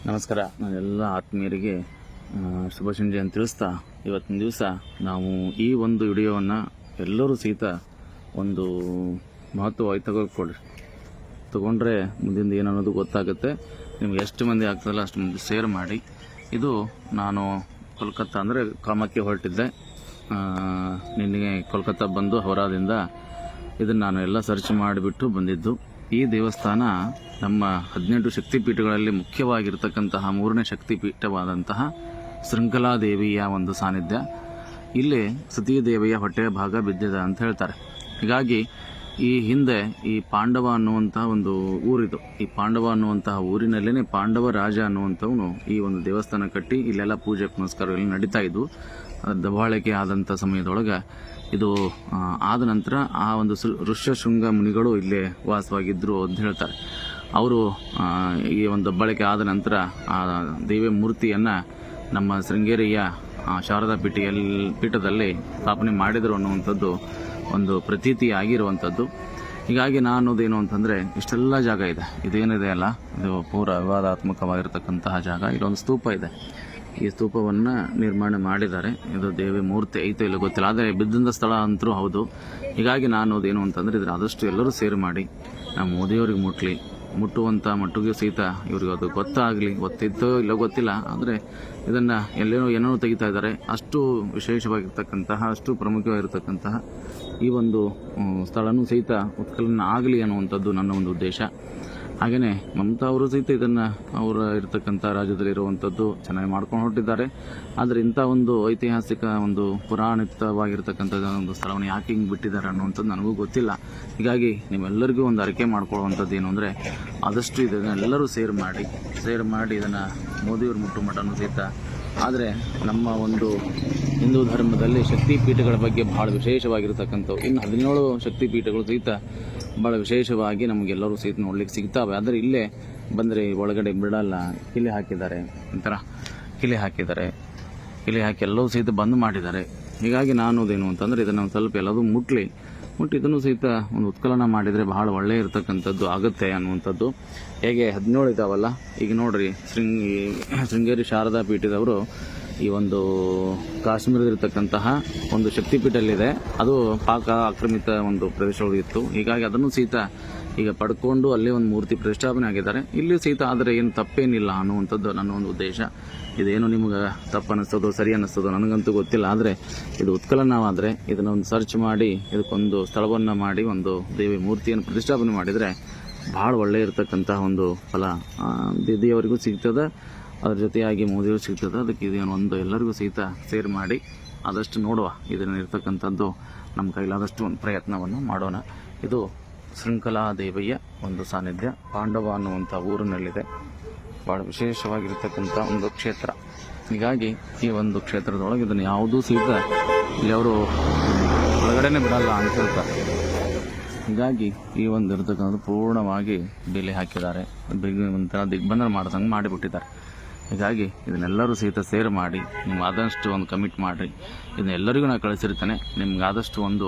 ನಮಸ್ಕಾರ. ನಾನೆಲ್ಲ ಆತ್ಮೀಯರಿಗೆ ಶುಭ ಸಂಜೆ ಅಂತ ತಿಳಿಸ್ತಾ, ಇವತ್ತಿನ ದಿವಸ ನಾವು ಈ ಒಂದು ವಿಡಿಯೋವನ್ನು ಎಲ್ಲರೂ ಸಹಿತ ಒಂದು ಮಹತ್ವವಾಗಿ ತಗೊಂಡ್ರೆ ಮುಂದಿಂದ ಏನು ಅನ್ನೋದು ಗೊತ್ತಾಗುತ್ತೆ. ನಿಮ್ಗೆ ಎಷ್ಟು ಮಂದಿ ಆಗ್ತದಲ್ಲ ಅಷ್ಟು ಮಂದಿ ಶೇರ್ ಮಾಡಿ. ಇದು ನಾನು ಕೋಲ್ಕತ್ತಾ ಅಂದರೆ ಕಾಮಕ್ಕೆ ಹೊರಟಿದ್ದೆ. ನಿನ್ನೆ ಕೋಲ್ಕತ್ತಾ ಬಂದು ಹೌರಾದಿಂದ ಇದನ್ನು ನಾನು ಎಲ್ಲ ಸರ್ಚ್ ಮಾಡಿಬಿಟ್ಟು ಬಂದಿದ್ದು. ಈ ದೇವಸ್ಥಾನ ನಮ್ಮ 18 ಶಕ್ತಿಪೀಠಗಳಲ್ಲಿ ಮುಖ್ಯವಾಗಿರ್ತಕ್ಕಂತಹ 3ನೇ ಶಕ್ತಿಪೀಠವಾದಂತಹ ಶೃಂಖಲಾದೇವಿಯ ಒಂದು ಸಾನ್ನಿಧ್ಯ. ಇಲ್ಲಿ ಸತೀದೇವಿಯ ಹೊಟ್ಟೆಯ ಭಾಗ ಬಿದ್ದಿದೆ ಅಂತ ಹೇಳ್ತಾರೆ. ಹೀಗಾಗಿ ಈ ಹಿಂದೆ ಈ ಪಾಂಡವ ಅನ್ನುವಂತಹ ಒಂದು ಊರಿದು. ಈ ಪಾಂಡವ ಅನ್ನುವಂತಹ ಊರಿನಲ್ಲೇ ಪಾಂಡವ ರಾಜ ಅನ್ನುವಂಥವನು ಈ ಒಂದು ದೇವಸ್ಥಾನ ಕಟ್ಟಿ ಇಲ್ಲೆಲ್ಲ ಪೂಜೆ ಪುನಸ್ಕಾರಗಳು ನಡೀತಾ ಇದ್ವು. ದಬ್ಬಾಳಿಕೆ ಆದಂಥ ಸಮಯದೊಳಗೆ ಇದು ಆದ ನಂತರ ಆ ಒಂದು ಋಷ್ಯಶೃಂಗ ಮುನಿಗಳು ಇಲ್ಲೇ ವಾಸವಾಗಿದ್ದರು ಅಂತ ಹೇಳ್ತಾರೆ. ಅವರು ಈ ಒಂದು ದಬ್ಬಾಳಿಕೆ ಆದ ನಂತರ ಆ ದೇವಿಯ ಮೂರ್ತಿಯನ್ನು ನಮ್ಮ ಶೃಂಗೇರಿಯ ಶಾರದಾ ಪೀಠದಲ್ಲಿ ಸ್ಥಾಪನೆ ಮಾಡಿದರು ಅನ್ನುವಂಥದ್ದು ಒಂದು ಪ್ರತೀತಿ ಆಗಿರುವಂಥದ್ದು. ಹೀಗಾಗಿ ನಾನು ಅನ್ನೋದೇನು ಅಂತಂದರೆ, ಇಷ್ಟೆಲ್ಲ ಜಾಗ ಇದೆ, ಇದೇನಿದೆ ಅಲ್ಲ, ಇದು ಪೂರ ವಿವಾದಾತ್ಮಕವಾಗಿರ್ತಕ್ಕಂತಹ ಜಾಗ. ಇಲ್ಲೊಂದು ಸ್ತೂಪ ಇದೆ. ಈ ಸ್ತೂಪವನ್ನು ನಿರ್ಮಾಣ ಮಾಡಿದ್ದಾರೆ. ಇದು ದೇವಿ ಮೂರ್ತಿ ಐತೋ ಇಲ್ಲ ಗೊತ್ತಿಲ್ಲ, ಆದರೆ ಬಿದ್ದಂಥ ಸ್ಥಳ ಅಂತರೂ ಹೌದು. ಹೀಗಾಗಿ ನಾನು ಅನ್ನೋದೇನು ಅಂತಂದರೆ, ಇದ್ರ ಆದಷ್ಟು ಎಲ್ಲರೂ ಸೇರ್ ಮಾಡಿ ನಮ್ಮ ಮೋದಿಯವರಿಗೆ ಮುಟ್ಟುವಂಥ ಮಟ್ಟಿಗೆ ಸಹಿತ ಇವ್ರಿಗೆ ಅದು ಗೊತ್ತಿತ್ತೋ ಇಲ್ಲೋ ಗೊತ್ತಿಲ್ಲ, ಆದರೆ ಇದನ್ನು ಏನೋ ತೆಗಿತಾ ಇದ್ದಾರೆ. ಅಷ್ಟು ವಿಶೇಷವಾಗಿರ್ತಕ್ಕಂತಹ, ಅಷ್ಟು ಪ್ರಮುಖವಾಗಿರ್ತಕ್ಕಂತಹ ಈ ಒಂದು ಸ್ಥಳನೂ ಸಹಿತ ಉತ್ಕಲನ ಆಗಲಿ ಅನ್ನುವಂಥದ್ದು ನನ್ನ ಒಂದು ಉದ್ದೇಶ. ಹಾಗೆಯೇ ಮಮತಾ ಅವರು ಸಹಿತ ಇದನ್ನು ಅವರ ಇರತಕ್ಕಂಥ ರಾಜ್ಯದಲ್ಲಿರುವಂಥದ್ದು ಚೆನ್ನಾಗಿ ಮಾಡ್ಕೊಂಡು ಹೊರಟಿದ್ದಾರೆ. ಆದರೆ ಇಂಥ ಒಂದು ಐತಿಹಾಸಿಕ ಒಂದು ಪುರಾಣಿತವಾಗಿರ್ತಕ್ಕಂಥ ಒಂದು ಸ್ಥಳವನ್ನು ಯಾಕೆ ಹಿಂಗೆ ಬಿಟ್ಟಿದ್ದಾರೆ ಅನ್ನುವಂಥದ್ದು ನನಗೂ ಗೊತ್ತಿಲ್ಲ. ಹೀಗಾಗಿ ನಿಮ್ಮೆಲ್ಲರಿಗೂ ಒಂದು ಅರಿಕೆ ಮಾಡ್ಕೊಳ್ಳುವಂಥದ್ದು ಏನು ಅಂದರೆ, ಆದಷ್ಟು ಇದನ್ನು ಎಲ್ಲರೂ ಶೇರ್ ಮಾಡಿ ಇದನ್ನು ಮೋದಿಯವರು ಮುಟ್ಟು ಮಠನೂ ಸಹಿತ. ಆದರೆ ನಮ್ಮ ಒಂದು ಹಿಂದೂ ಧರ್ಮದಲ್ಲಿ ಶಕ್ತಿಪೀಠಗಳ ಬಗ್ಗೆ ಭಾಳ ವಿಶೇಷವಾಗಿರ್ತಕ್ಕಂಥವು ಇನ್ನು 17 ಶಕ್ತಿಪೀಠಗಳು ಸಹಿತ ಭಾಳ ವಿಶೇಷವಾಗಿ ನಮಗೆಲ್ಲರೂ ಸಹಿತ ನೋಡ್ಲಿಕ್ಕೆ ಸಿಗ್ತಾವೆ. ಆದರೆ ಇಲ್ಲೇ ಬಂದರೆ ಒಳಗಡೆ ಬಿಡಲ್ಲ, ಕಿಲೆ ಹಾಕಿದ್ದಾರೆ, ಕಿಲೆ ಹಾಕಿ ಎಲ್ಲವೂ ಸಹಿತ ಬಂದ್ ಮಾಡಿದ್ದಾರೆ. ಹೀಗಾಗಿ ನಾನು ಅದೇನು ಅಂತಂದರೆ, ಇದನ್ನು ಒಂದು ಸ್ವಲ್ಪ ಎಲ್ಲದೂ ಮುಟ್ಟಿ ಇದನ್ನು ಸಹಿತ ಒಂದು ಉತ್ಕಲನ ಮಾಡಿದರೆ ಬಹಳ ಒಳ್ಳೆಯ ಇರತಕ್ಕಂಥದ್ದು ಆಗುತ್ತೆ ಅನ್ನುವಂಥದ್ದು. ಹೇಗೆ 17 ಇದ್ದಾವಲ್ಲ, ಈಗ ನೋಡ್ರಿ, ಶೃಂಗೇರಿ ಶಾರದಾ ಪೀಠದವರು ಈ ಒಂದು ಕಾಶ್ಮೀರದಲ್ಲಿರ್ತಕ್ಕಂತಹ ಒಂದು ಶಕ್ತಿಪೀಠಲ್ಲಿದೆ. ಅದು ಪಾಕ ಆಕ್ರಮಿತ ಒಂದು ಪ್ರದೇಶವಾಗಿತ್ತು. ಹೀಗಾಗಿ ಅದನ್ನು ಸಹಿತ ಈಗ ಪಡ್ಕೊಂಡು ಅಲ್ಲಿ ಒಂದು ಮೂರ್ತಿ ಪ್ರತಿಷ್ಠಾಪನೆ ಆಗಿದ್ದಾರೆ. ಇಲ್ಲಿ ಸಹಿತ ಆದರೆ ಏನು ತಪ್ಪೇನಿಲ್ಲ ಅನ್ನುವಂಥದ್ದು ನನ್ನ ಒಂದು ಉದ್ದೇಶ. ಇದೇನು ನಿಮ್ಗೆ ತಪ್ಪು ಅನ್ನಿಸ್ತದೋ ಸರಿ ಅನ್ನಿಸ್ತದೋ ನನಗಂತೂ ಗೊತ್ತಿಲ್ಲ. ಆದರೆ ಇದು ಉತ್ಕಲನವಾದರೆ ಇದನ್ನು ಒಂದು ಸರ್ಚ್ ಮಾಡಿ ಇದಕ್ಕೊಂದು ಸ್ಥಳವನ್ನು ಮಾಡಿ ಒಂದು ದೇವಿ ಮೂರ್ತಿಯನ್ನು ಪ್ರತಿಷ್ಠಾಪನೆ ಮಾಡಿದರೆ ಭಾಳ ಒಳ್ಳೆಯ ಇರತಕ್ಕಂತಹ ಒಂದು ಫಲ ದೇವಿಯವರಿಗೂ ಸಿಗ್ತದೆ, ಅದ್ರ ಜೊತೆಯಾಗಿ ಮೋದಿಯವರು ಸಿಗ್ತದೆ. ಅದಕ್ಕೆ ಇದೇನು ಒಂದು ಎಲ್ಲರಿಗೂ ಸಹಿತ ಶೇರ್ ಮಾಡಿ ಆದಷ್ಟು ನೋಡುವ. ಇದನ್ನು ಇರ್ತಕ್ಕಂಥದ್ದು ನಮ್ಮ ಕೈಲಾದಷ್ಟು ಒಂದು ಪ್ರಯತ್ನವನ್ನು ಮಾಡೋಣ. ಇದು ಶೃಂಖಲಾದೇವಿಯ ಒಂದು ಸಾನ್ನಿಧ್ಯ ಪಾಂಡವ ಅನ್ನುವಂಥ ಊರಿನಲ್ಲಿದೆ. ಭಾಳ ವಿಶೇಷವಾಗಿರ್ತಕ್ಕಂಥ ಒಂದು ಕ್ಷೇತ್ರ. ಹೀಗಾಗಿ ಈ ಒಂದು ಕ್ಷೇತ್ರದೊಳಗೆ ಇದನ್ನು ಯಾವುದೂ ಸಹಿತ ಇಲ್ಲಿ ಅವರು ಒಳಗಡೆನೇ ಬಿಡಲ್ಲ ಅಂತ ಹೇಳ್ತಾರೆ. ಹೀಗಾಗಿ ಈ ಒಂದು ಇರತಕ್ಕಂಥದ್ದು ಪೂರ್ಣವಾಗಿ ಬೇಲಿ ಹಾಕಿದ್ದಾರೆ, ಒಂಥರ ದಿಗ್ಬಂಧನ ಮಾಡ್ದಂಗೆ ಮಾಡಿಬಿಟ್ಟಿದ್ದಾರೆ. ಹೀಗಾಗಿ ಇದನ್ನೆಲ್ಲರೂ ಸಹಿತ ಶೇರ್ ಮಾಡಿ, ನಿಮ್ಗೆ ಆದಷ್ಟು ಒಂದು ಕಮಿಟ್ ಮಾಡಿರಿ. ಇದನ್ನ ಎಲ್ಲರಿಗೂ ನಾನು ಕಳಿಸಿರ್ತೇನೆ. ನಿಮ್ಗೆ ಆದಷ್ಟು ಒಂದು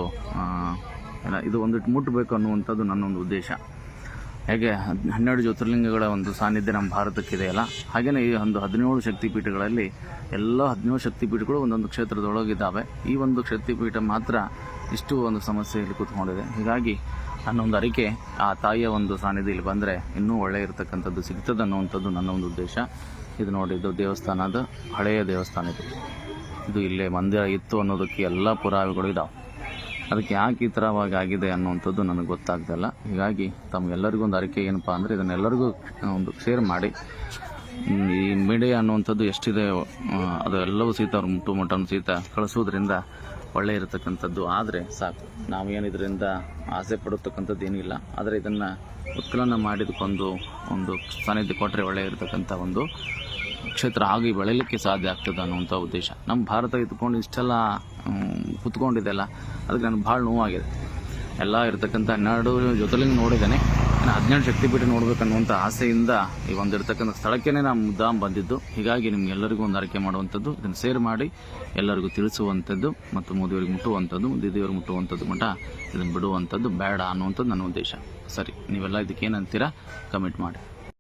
ಇದು ಒಂದಿಟ್ಟು ಮುಟ್ಟಬೇಕು ಅನ್ನುವಂಥದ್ದು ನನ್ನೊಂದು ಉದ್ದೇಶ. ಹೇಗೆ 12 ಜ್ಯೋತಿರ್ಲಿಂಗಗಳ ಒಂದು ಸಾನ್ನಿಧ್ಯ ನಮ್ಮ ಭಾರತಕ್ಕಿದೆಯಲ್ಲ, ಹಾಗೆಯೇ ಈ ಒಂದು 17 ಶಕ್ತಿಪೀಠಗಳಲ್ಲಿ ಎಲ್ಲ 17 ಶಕ್ತಿಪೀಠಗಳು ಒಂದೊಂದು ಕ್ಷೇತ್ರದೊಳಗಿದ್ದಾವೆ. ಈ ಒಂದು ಶಕ್ತಿಪೀಠ ಮಾತ್ರ ಇಷ್ಟು ಒಂದು ಸಮಸ್ಯೆಯಲ್ಲಿ ಕೂತ್ಕೊಂಡಿದೆ. ಹೀಗಾಗಿ ನನ್ನೊಂದು ಅರಿಕೆ, ಆ ತಾಯಿಯ ಒಂದು ಸಾನ್ನಿಧ್ಯ ಇಲ್ಲಿ ಬಂದರೆ ಇನ್ನೂ ಒಳ್ಳೆಯ ಇರತಕ್ಕಂಥದ್ದು ಸಿಗ್ತದೆ ಅನ್ನುವಂಥದ್ದು ನನ್ನ ಒಂದು ಉದ್ದೇಶ. ಇದು ನೋಡಿ, ಇದು ದೇವಸ್ಥಾನದ ಹಳೆಯ ದೇವಸ್ಥಾನ. ಇದು ಇಲ್ಲೇ ಮಂದಿರ ಇತ್ತು ಅನ್ನೋದಕ್ಕೆ ಎಲ್ಲ ಪುರಾವೆಗಳು ಇದ್ದಾವೆ. ಅದಕ್ಕೆ ಯಾಕೆ ಈ ಥರವಾಗಿ ಆಗಿದೆ ಅನ್ನುವಂಥದ್ದು ನನಗೆ ಗೊತ್ತಾಗ್ತಿಲ್ಲ. ಹೀಗಾಗಿ ತಮಗೆಲ್ಲರಿಗೂ ಒಂದು ಅರಿಕೆ ಏನಪ್ಪ ಅಂದರೆ, ಇದನ್ನೆಲ್ಲರಿಗೂ ಒಂದು ಶೇರ್ ಮಾಡಿ. ಈ ಮೀಡಿಯಾ ಅನ್ನುವಂಥದ್ದು ಎಷ್ಟಿದೆ ಅದು ಎಲ್ಲವೂ ಸಹಿತ ಅವ್ರ ಮುಟ್ಟನ್ನು ಸಹಿತ ಕಳಿಸೋದ್ರಿಂದ ಒಳ್ಳೆಯ ಇರತಕ್ಕಂಥದ್ದು ಆದರೆ ಸಾಕು. ನಾವೇನು ಇದರಿಂದ ಆಸೆ ಪಡತಕ್ಕಂಥದ್ದು ಏನಿಲ್ಲ. ಆದರೆ ಇದನ್ನು ಉತ್ಕಲನ ಮಾಡಿದಕ್ಕೊಂದು ಸಾನ್ನಿಧ್ಯ ಕೊಟ್ಟರೆ ಒಳ್ಳೆಯ ಇರತಕ್ಕಂಥ ಒಂದು ಕ್ಷೇತ್ರ ಆಗಿ ಬೆಳೀಲಿಕ್ಕೆ ಸಾಧ್ಯ ಆಗ್ತದೆ ಅನ್ನುವಂಥ ಉದ್ದೇಶ. ನಮ್ಮ ಭಾರತ ಇದ್ಕೊಂಡು ಇಷ್ಟೆಲ್ಲ ಕುತ್ಕೊಂಡಿದೆಲ್ಲ, ಅದಕ್ಕೆ ನನಗೆ ಭಾಳ ನೋವಾಗಿದೆ. ಎಲ್ಲ ಇರತಕ್ಕಂಥ 12 ಜ್ಯೋತಿರ್ಲಿಂಗ ನೋಡಿದ್ದೇನೆ, ನಾನು 17 ಶಕ್ತಿಪೀಠ ನೋಡಬೇಕನ್ನುವಂಥ ಆಸೆಯಿಂದ ಈ ಒಂದು ಇರತಕ್ಕಂಥ ಸ್ಥಳಕ್ಕೇ ನಾನು ಮುದ್ದಾಂ ಬಂದಿದ್ದು. ಹೀಗಾಗಿ ನಿಮಗೆಲ್ಲರಿಗೂ ಒಂದು ಅರಿಕೆ ಮಾಡುವಂಥದ್ದು, ಇದನ್ನು ಶೇರ್ ಮಾಡಿ ಎಲ್ಲರಿಗೂ ತಿಳಿಸುವಂಥದ್ದು ಮತ್ತು ಮೋದಿಯವರಿಗೆ ಮುಟ್ಟುವಂಥದ್ದು, ದೇವಿಯವ್ರಿಗೆ ಮುಟ್ಟುವಂಥದ್ದು ಮಠ ಇದನ್ನು ಬಿಡುವಂಥದ್ದು ಬೇಡ ಅನ್ನುವಂಥದ್ದು ನನ್ನ ಉದ್ದೇಶ. ಸರಿ, ನೀವೆಲ್ಲ ಇದಕ್ಕೆ ಏನಂತೀರಾ ಕಮೆಂಟ್ ಮಾಡಿ.